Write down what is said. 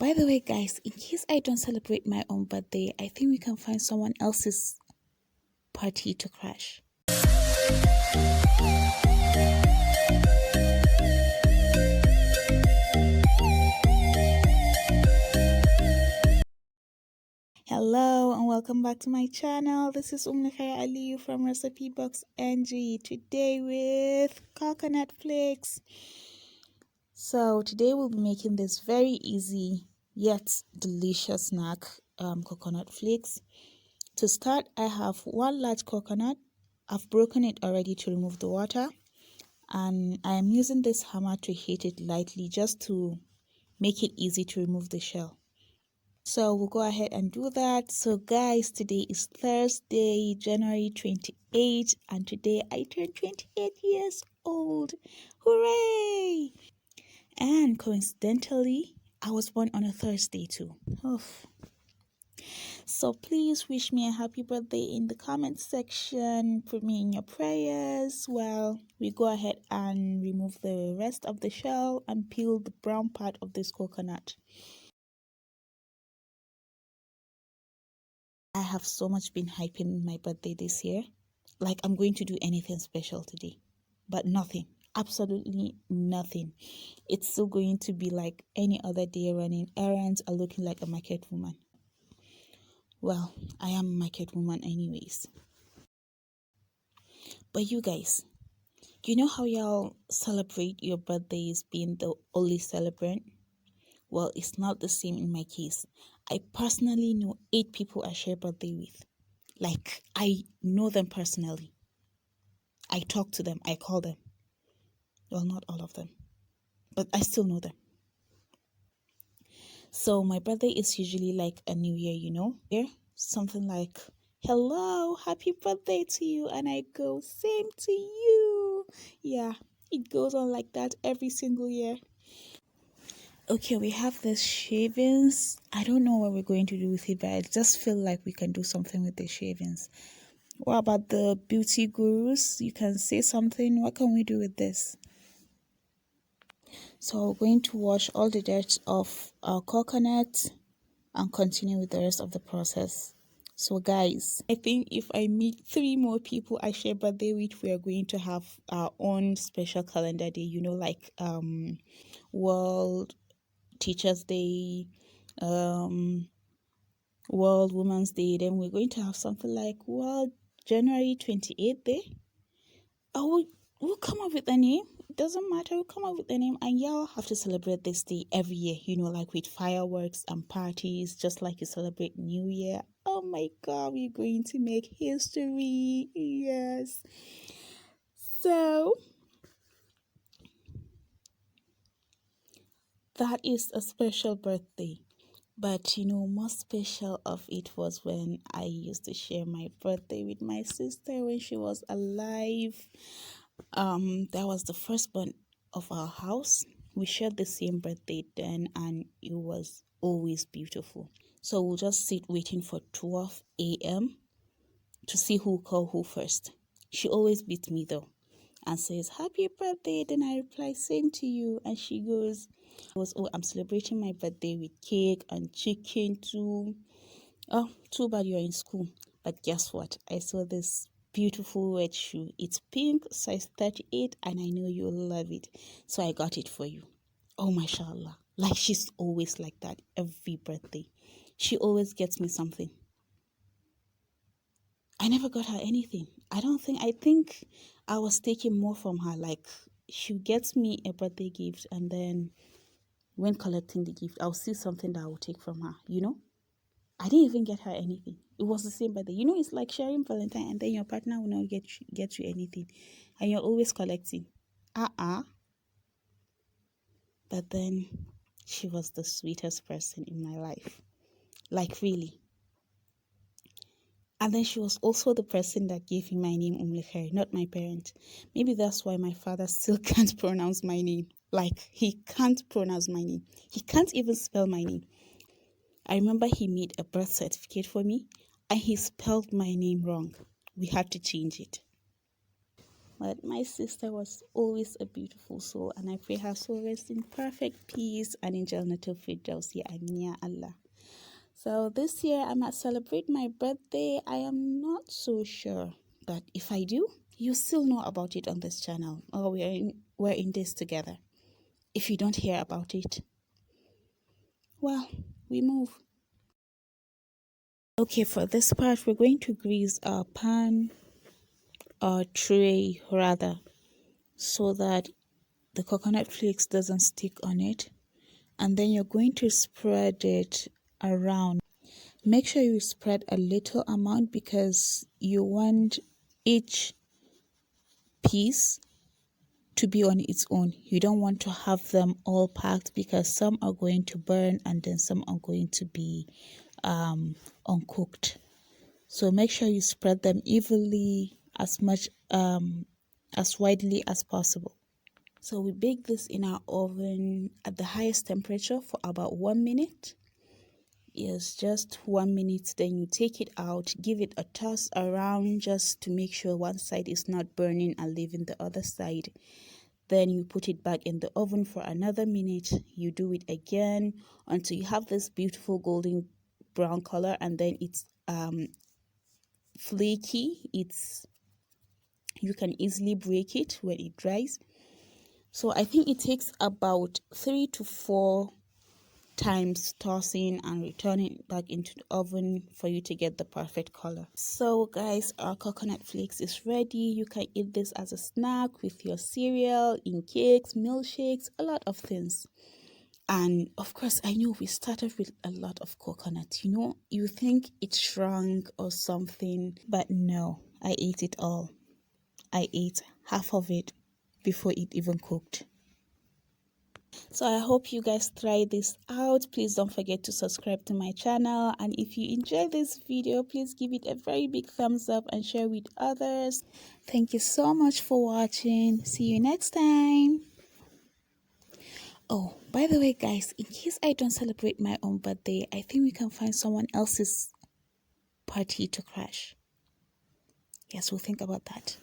By the way, guys, in case I don't celebrate my own birthday, I think we can find someone else's party to crash. Hello and welcome back to my channel. This is Aliyu from Recipe Box NG. Today with coconut flakes. So today we'll be making this very easy yet delicious snack, coconut flakes. To start, I have one large coconut. I've broken it already to remove the water, and I am using this hammer to hit it lightly just to make it easy to remove the shell. So we'll go ahead and do that. So guys, today is Thursday, January 28th, and today I turned 28 years old. Hooray! And coincidentally, I was born on a Thursday too. Oof. So please wish me a happy birthday in the comment section. Put me in your prayers. Well, we go ahead and remove the rest of the shell and peel the brown part of this coconut. I have so much been hyping my birthday this year. Like I'm going to do anything special today. But nothing. Absolutely nothing. It's still going to be like any other day, running errands or looking like a market woman. Well, I am a market woman anyways. But you guys, you know how y'all celebrate your birthdays being the only celebrant? Well, it's not the same in my case. I personally know 8 people I share birthday with. Like, I know them personally. I talk to them. I call them. Well, not all of them, but I still know them. So my birthday is usually like a new year, you know? Something like, hello, happy birthday to you. And I go, same to you. Yeah, it goes on like that every single year. Okay, we have this shavings. I don't know what we're going to do with it, but I just feel like we can do something with the shavings. What about the beauty gurus? You can say something. What can we do with this? So we're going to wash all the dirt off our coconut and continue with the rest of the process. So guys, I think if I meet 3 more people I share birthday with, we are going to have our own special calendar day, you know, like World Teachers Day, World Women's Day. Then we're going to have something like World January 28th Day. We'll come up with a name. It doesn't matter. We'll come up with a name, and y'all have to celebrate this day every year, you know, like with fireworks and parties, just like you celebrate New Year. Oh my God, we're going to make history. Yes. So that is a special birthday. But you know, most special of it was when I used to share my birthday with my sister when she was alive. That was the firstborn of our house. We shared the same birthday then, and it was always beautiful. So we'll just sit waiting for 12 a.m. to see who call who first. She always beats me though and says, happy birthday. Then I reply, same to you. And she goes, oh, I'm celebrating my birthday with cake and chicken too. Oh, too bad you're in school. But guess what? I saw this beautiful red shoe. It's pink, size 38, and I know you'll love it. So I got it for you. Oh, mashallah. Like she's always like that every birthday. She always gets me something. I never got her anything. I think I was taking more from her. Like she gets me a birthday gift, and then when collecting the gift, I'll see something that I will take from her, you know? I didn't even get her anything. It was the same birthday. You know, it's like sharing Valentine and then your partner will not get you anything. And you're always collecting. But then she was the sweetest person in my life. Like really. And then she was also the person that gave me my name Umlikhair, not my parent. Maybe that's why my father still can't pronounce my name. Like he can't pronounce my name. He can't even spell my name. I remember he made a birth certificate for me and he spelled my name wrong. We had to change it. But my sister was always a beautiful soul, and I pray her soul rest in perfect peace and in Jannatul Firdaus. Amin ya Allah. So this year I might celebrate my birthday. I am not so sure, but if I do, you still know about it on this channel. Oh, we're in this together. If you don't hear about it, well, we move. Okay, for this part, we're going to grease our pan or tray rather, so that the coconut flakes doesn't stick on it. And then you're going to spread it around. Make sure you spread a little amount because you want each piece to be on its own. You don't want to have them all packed because some are going to burn and then some are going to be uncooked. So make sure you spread them evenly as much as widely as possible. So we bake this in our oven at the highest temperature for about 1 minute. Yes, just 1 minute. Then you take it out, give it a toss around just to make sure one side is not burning and leaving the other side. Then you put it back in the oven for another minute. You do it again until you have this beautiful golden brown color, and then it's flaky. You can easily break it when it dries. So I think it takes about 3 to 4 times tossing and returning it back into the oven for you to get the perfect color. So guys, our coconut flakes is ready. You can eat this as a snack with your cereal, in cakes, milkshakes, a lot of things. And of course, I know we started with a lot of coconut. You know, you think it shrunk or something, but no, I ate it all. I ate half of it before it even cooked. So I hope you guys try this out. Please don't forget to subscribe to my channel, and if you enjoy this video, please give it a very big thumbs up and share with others. Thank you so much for watching. See you next time. Oh, by the way guys, in case I don't celebrate my own birthday, I think we can find someone else's party to crash. Yes, we'll think about that.